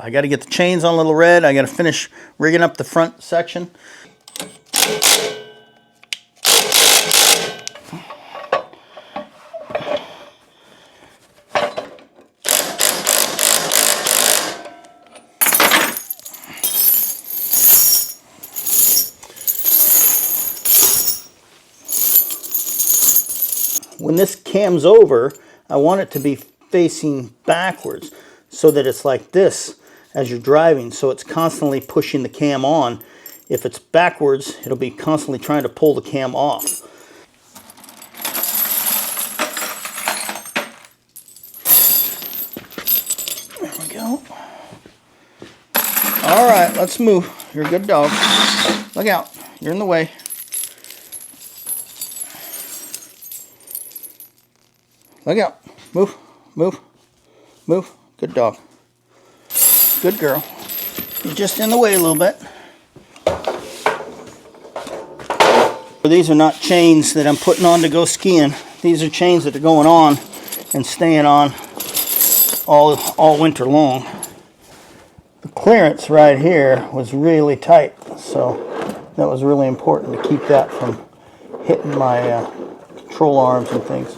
I got to get the chains on Little Red. I got to finish rigging up the front section. When this cam's over, I want it to be facing backwards so that it's like this as you're driving, so it's constantly pushing the cam on. If it's backwards, it'll be constantly trying to pull the cam off. There we go. All right, let's move. You're a good dog. Look out, you're in the way. Look out. Move, move, move. Good dog. Good girl. You're just in the way a little bit. These are not chains that I'm putting on to go skiing. These are chains that are going on and staying on all winter long. The clearance right here was really tight, so that was really important to keep that from hitting my control arms and things.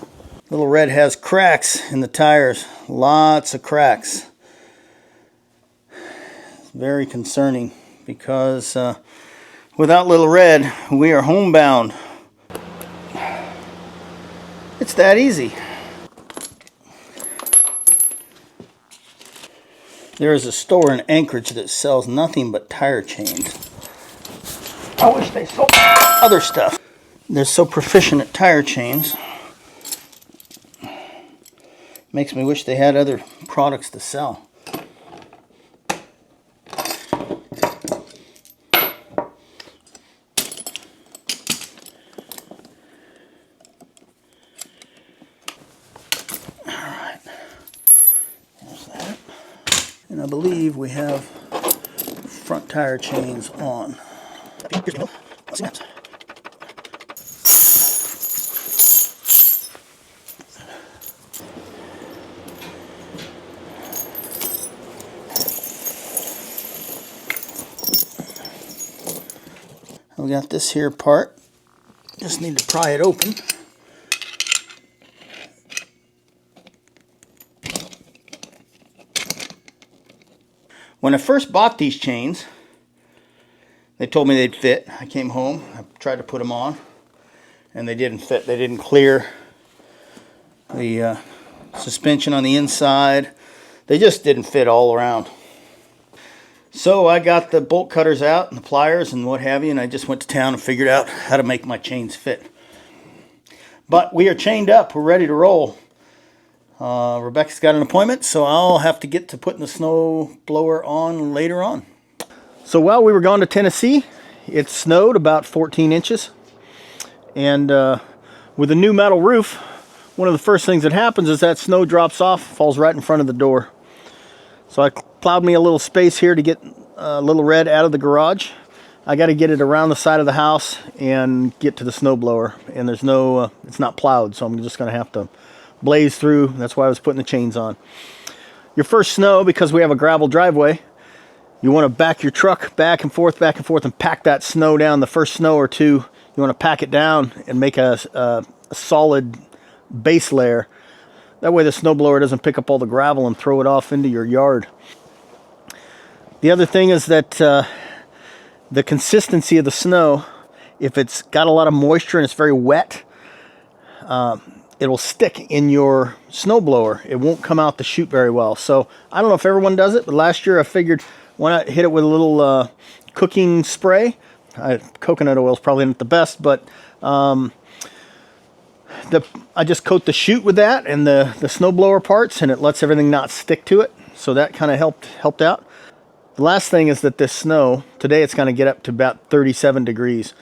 Little Red has cracks in the tires, lots of cracks. It's very concerning because without Little Red, we are homebound. It's that easy. There is a store in Anchorage that sells nothing but tire chains. I wish they sold other stuff. They're so proficient at tire chains. Makes me wish they had other products to sell. Alright, there's that. And I believe we have front tire chains on. What's that? We got this here part. Just need to pry it open. When I first bought these chains, they told me they'd fit. I came home, I tried to put them on, and they didn't fit. They didn't clear the suspension on the inside. They just didn't fit all around. So I got the bolt cutters out and the pliers and what have you, and I just went to town and figured out how to make my chains fit. But we are chained up. We're ready to roll. Rebecca's got an appointment, so I'll have to get to putting the snow blower on later on. So while we were gone to Tennessee, it snowed about 14 inches. And with a new metal roof, one of the first things that happens is that snow drops off, falls right in front of the door. So I plowed me a little space here to get Little Red out of the garage. I got to get it around the side of the house and get to the snowblower. And there's no, it's not plowed, so I'm just going to have to blaze through. That's why I was putting the chains on. Your first snow, because we have a gravel driveway, you want to back your truck back and forth, and pack that snow down. The first snow or two, you want to pack it down and make a solid base layer. That way the snowblower doesn't pick up all the gravel and throw it off into your yard. The other thing is that the consistency of the snow, if it's got a lot of moisture and it's very wet, it'll stick in your snowblower. It won't come out the chute very well. So I don't know if everyone does it, but last year I figured why not hit it with a little cooking spray. Coconut oil is probably not the best, but I just coat the chute with that and the snowblower parts, and it lets everything not stick to it. So that kind of helped out. The last thing is that this snow, today it's going to get up to about 37 degrees,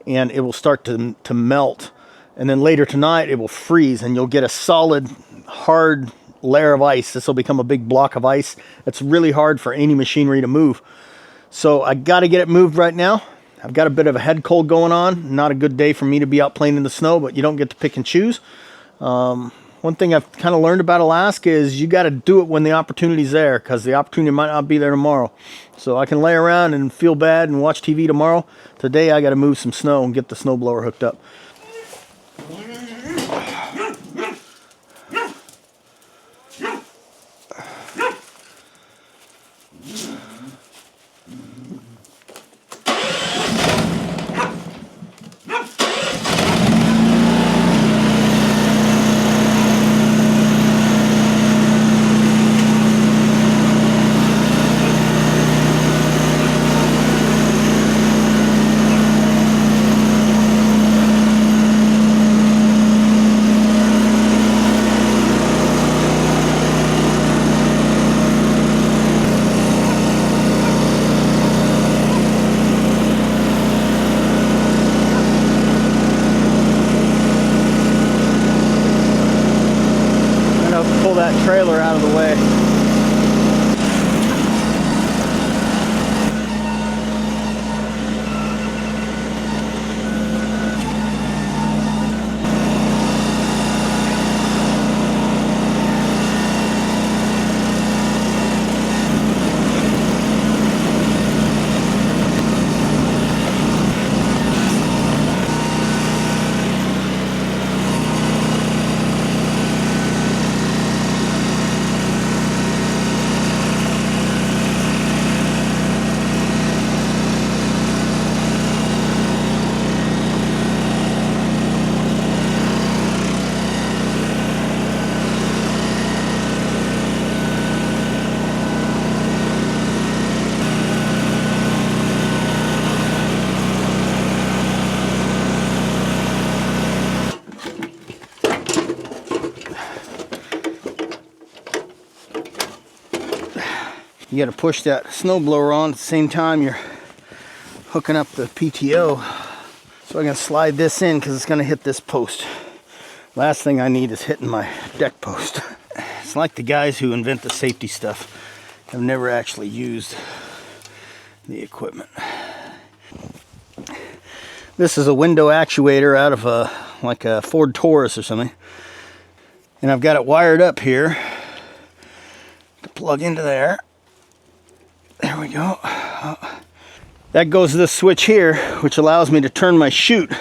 and it will start to melt. And then later tonight it will freeze, and you'll get a solid, hard layer of ice. This will become a big block of ice. It's really hard for any machinery to move. So I got to get it moved right now. I've got a bit of a head cold going on. Not a good day for me to be out playing in the snow, but you don't get to pick and choose. one thing I've kind of learned about Alaska is you got to do it when the opportunity's there, because the opportunity might not be there tomorrow. So I can lay around and feel bad and watch TV tomorrow. Today I got to move some snow and get the snowblower hooked up. Pull that trailer out of the way. You got to push that snowblower on at the same time you're hooking up the PTO. So I'm going to slide this in because it's going to hit this post. Last thing I need is hitting my deck post. It's like the guys who invent the safety stuff have never actually used the equipment. This is a window actuator out of like a Ford Taurus or something. And I've got it wired up here to plug into there. There we go. That goes to this switch here, which allows me to turn my chute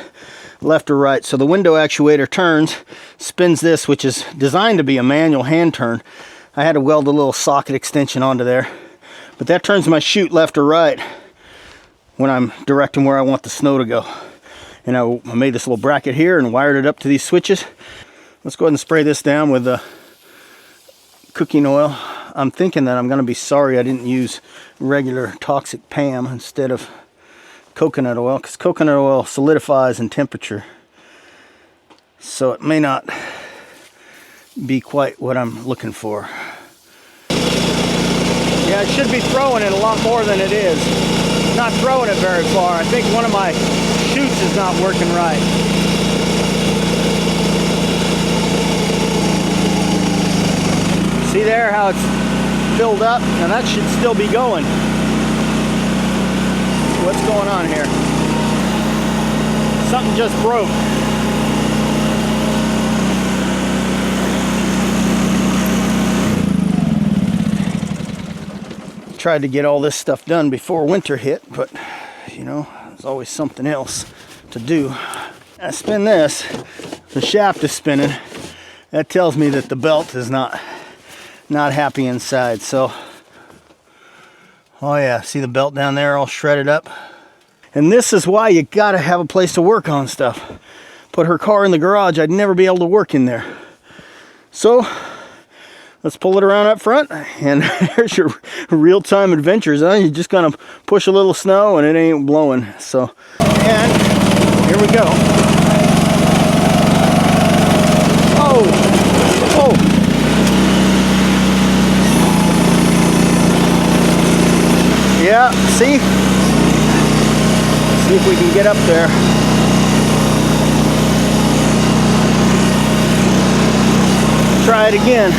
left or right. So the window actuator turns, spins this, which is designed to be a manual hand turn. I had to weld a little socket extension onto there. But that turns my chute left or right when I'm directing where I want the snow to go. And I made this little bracket here and wired it up to these switches. Let's go ahead and spray this down with cooking oil. I'm thinking that I'm going to be sorry I didn't use regular toxic PAM instead of coconut oil, because coconut oil solidifies in temperature. So it may not be quite what I'm looking for. Yeah, I should be throwing it a lot more than it is. Not throwing it very far. I think one of my chutes is not working right. See there how it's filled up? Now that should still be going. What's going on here? Something just broke. Tried to get all this stuff done before winter hit, but you know, there's always something else to do. I spin this, the shaft is spinning. That tells me that the belt is not happy inside. So, oh yeah, see the belt down there all shredded up? And this is why you gotta have a place to work on stuff. Put her car in the garage, I'd never be able to work in there. So, let's pull it around up front, and there's your real-time adventures. Huh? You're just gonna push a little snow and it ain't blowing. So, and here we go. Oh! Yeah, see? See if we can get up there. Try it again.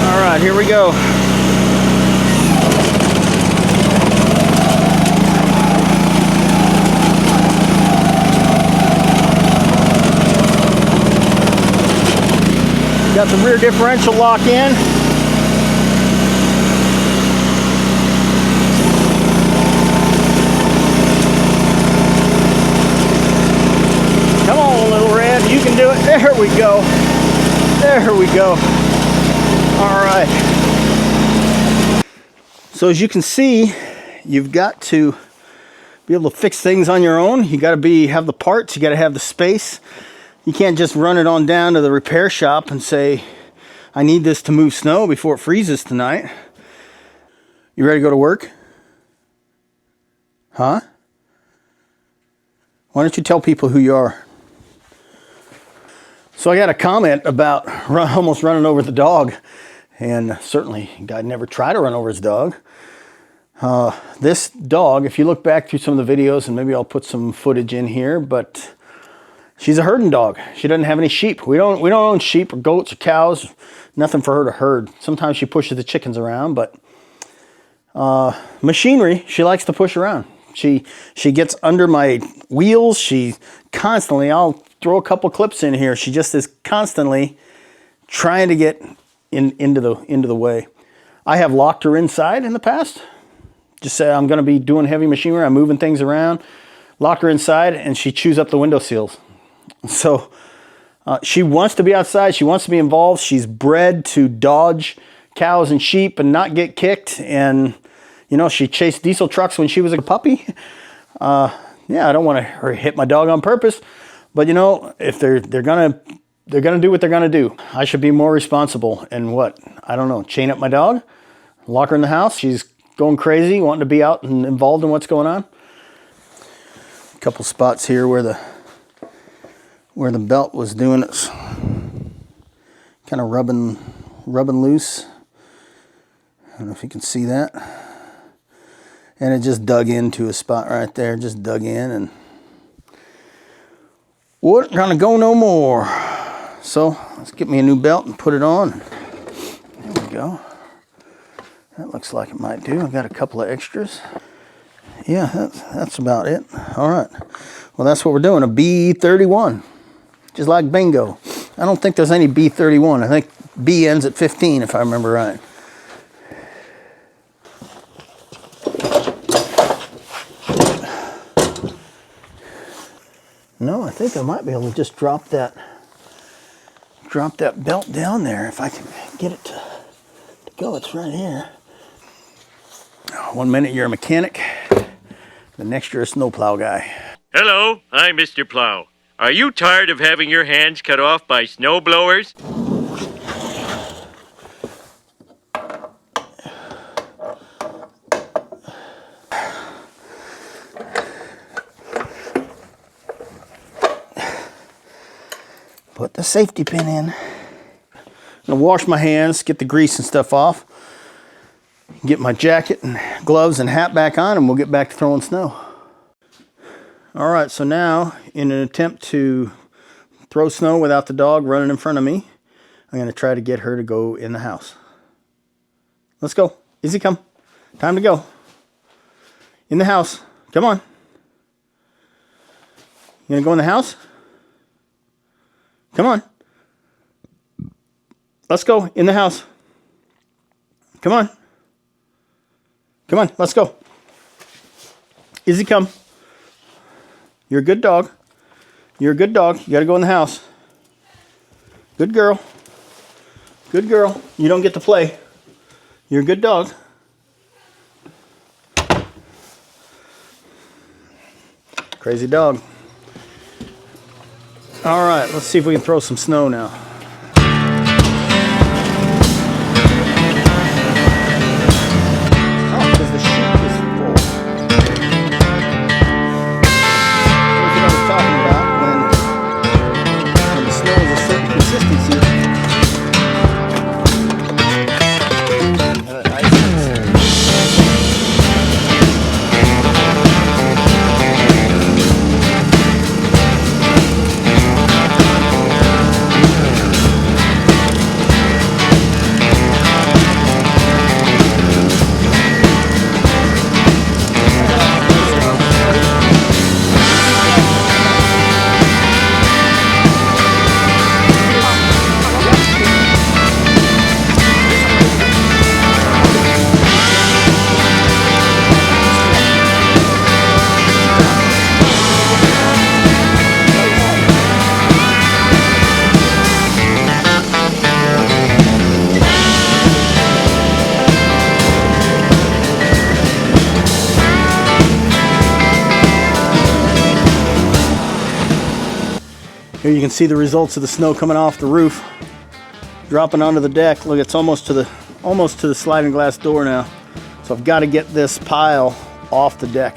All right, here we go. Got the rear differential lock in. Come on, little red, you can do it. There we go. There we go. All right. So as you can see, you've got to be able to fix things on your own. You got to have the parts, you got to have the space. You can't just run it on down to the repair shop and say, I need this to move snow before it freezes tonight. You ready to go to work? Huh? Why don't you tell people who you are? So I got a comment about almost running over the dog. And certainly, God never tried to run over his dog. This dog, if you look back through some of the videos, and maybe I'll put some footage in here, but she's a herding dog. She doesn't have any sheep. We don't own sheep or goats or cows. Nothing for her to herd. Sometimes she pushes the chickens around, but machinery, she likes to push around. She gets under my wheels. She constantly, I'll throw a couple clips in here. She just is constantly trying to get into the way. I have locked her inside in the past. Just say I'm going to be doing heavy machinery. I'm moving things around. Lock her inside, and she chews up the window seals. So she wants to be outside. She wants to be involved. She's bred to dodge cows and sheep and not get kicked. And you know, she chased diesel trucks when she was a puppy. Yeah, I don't want to hit my dog on purpose, but you know, if they're gonna do what they're gonna do. I should be more responsible and what? I don't know, chain up my dog, lock her in the house. She's going crazy, wanting to be out and involved in what's going on. A couple spots here where the belt was doing its kind of rubbing loose. I don't know if you can see that. And it just dug into a spot right there, just dug in, and wasn't gonna go no more. So let's get me a new belt and put it on. There we go. That looks like it might do. I got a couple of extras. Yeah, that's about it. All right. Well, that's what we're doing, a B31. Just like bingo. I don't think there's any B31. I think B ends at 15, if I remember right. No, I think I might be able to just drop that belt down there if I can get it to go. It's right here. 1 minute you're a mechanic, the next you're a snowplow guy. Hello, I'm Mr. Plow. Are you tired of having your hands cut off by snow blowers? Put the safety pin in. I'm gonna wash my hands, get the grease and stuff off, get my jacket and gloves and hat back on, and we'll get back to throwing snow. All right, so now in an attempt to throw snow without the dog running in front of me, I'm gonna try to get her to go in the house. Let's go. Izzy, come. Time to go. In the house. Come on. You gonna go in the house? Come on. Let's go in the house. Come on. Come on, let's go. Izzy, come. You're a good dog. You're a good dog. You gotta go in the house. Good girl. Good girl. You don't get to play. You're a good dog. Crazy dog. All right, let's see if we can throw some snow now. Oh, because the chute is full. Here's what I was talking about when the snow is a certain consistency. Here you can see the results of the snow coming off the roof, dropping onto the deck. Look, it's almost to the sliding glass door now. So I've got to get this pile off the deck.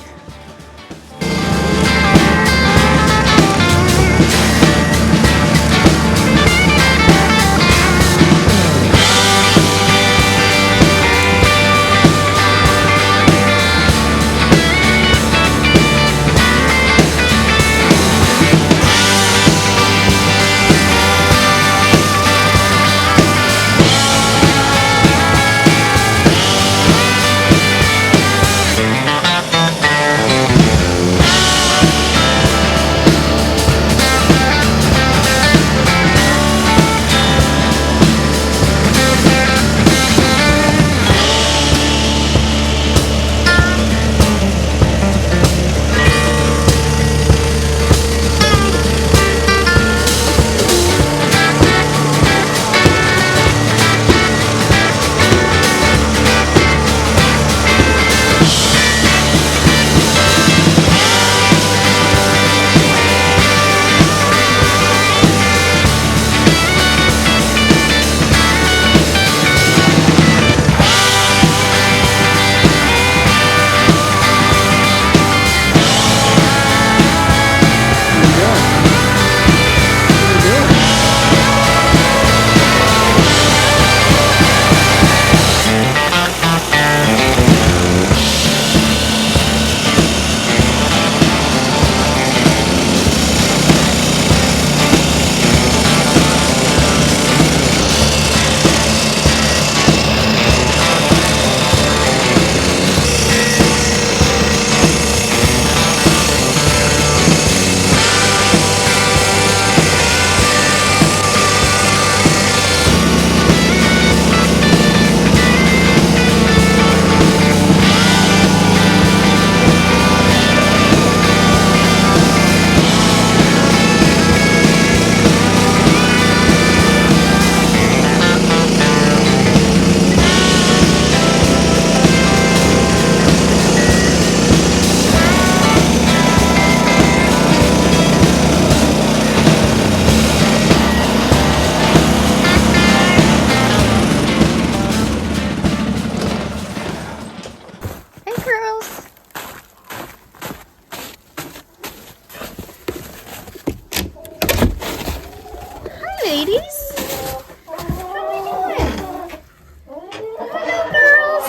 Ladies, how are we doing? Hi, girls.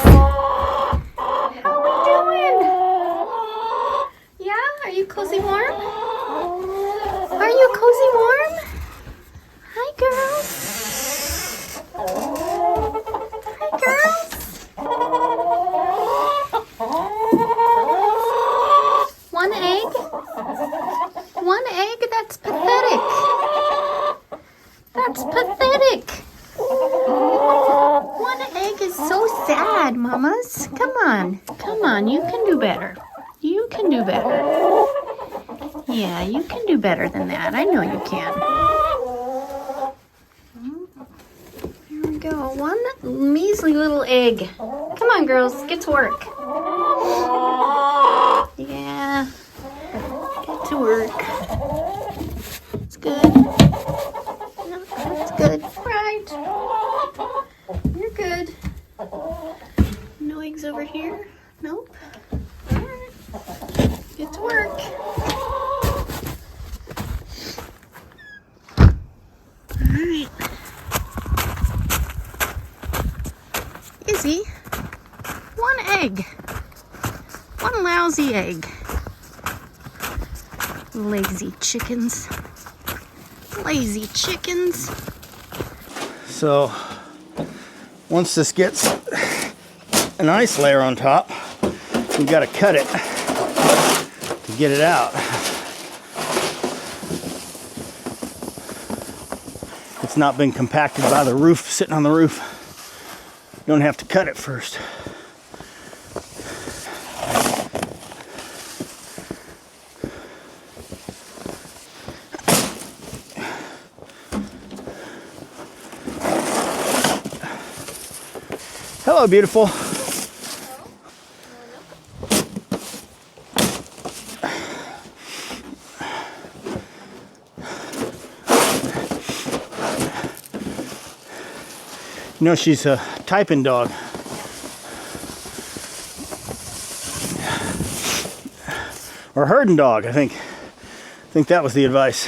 How we doing? Yeah, are you cozy warm? Are you cozy warm? Hi, girls. Hi, girls. One egg? One egg? That's pathetic. That's pathetic. One egg is so sad, mamas. Come on. Come on. You can do better. You can do better. Yeah, you can do better than that. I know you can. Here we go. One measly little egg. Come on, girls. Get to work. Yeah. Get to work. It's good. That's good. Right. You're good. No eggs over here? Nope. Alright. Get to work. Alright. Izzy, one egg. One lousy egg. Lazy chickens. Lazy chickens. So once this gets an ice layer on top, we've got to cut it to get it out. It's not been compacted by the roof, sitting on the roof. You don't have to cut it first. Hello, beautiful. You know, she's a typing dog. Or herding dog, I think. I think that was the advice.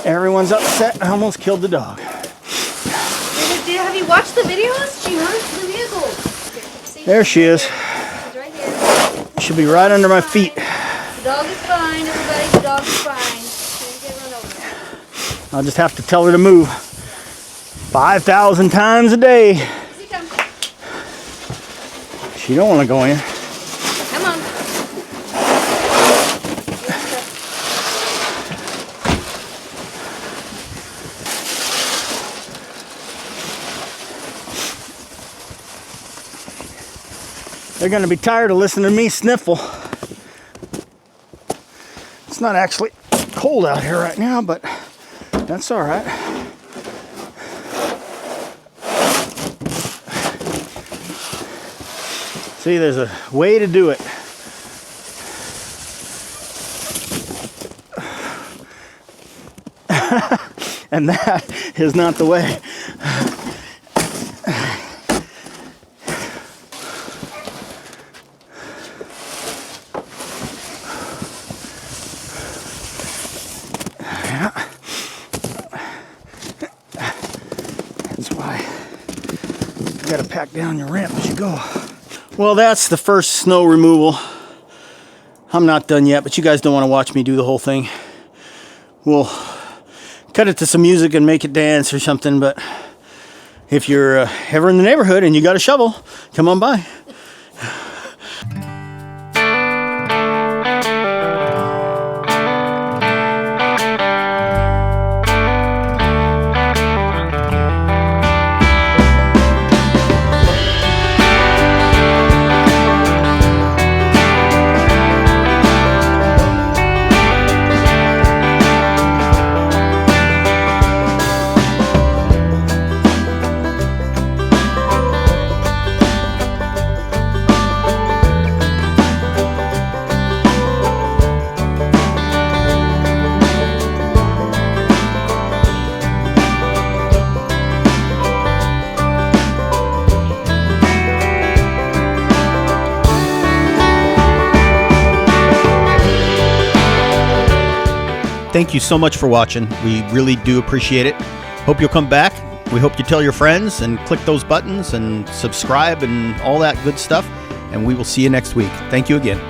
Everyone's upset. I almost killed the dog. Have you watched the videos? She runs the vehicle. There she is. She's right here. She'll be right under my feet. The dog is fine, everybody. The dog is fine. She didn't get run over. I'll just have to tell her to move 5,000 times a day. Easy come. She don't want to go in. Come on. They're going to be tired of listening to me sniffle. It's not actually cold out here right now, but that's all right. See, there's a way to do it. And that is not the way. That's why you gotta pack down your ramp as you go. Well, that's the first snow removal. I'm not done yet, but you guys don't want to watch me do the whole thing. We'll cut it to some music and make it dance or something, but if you're ever in the neighborhood and you got a shovel, come on by. Thank you so much for watching. We really do appreciate it. Hope you'll come back. We hope you tell your friends and click those buttons and subscribe and all that good stuff. And we will see you next week. Thank you again.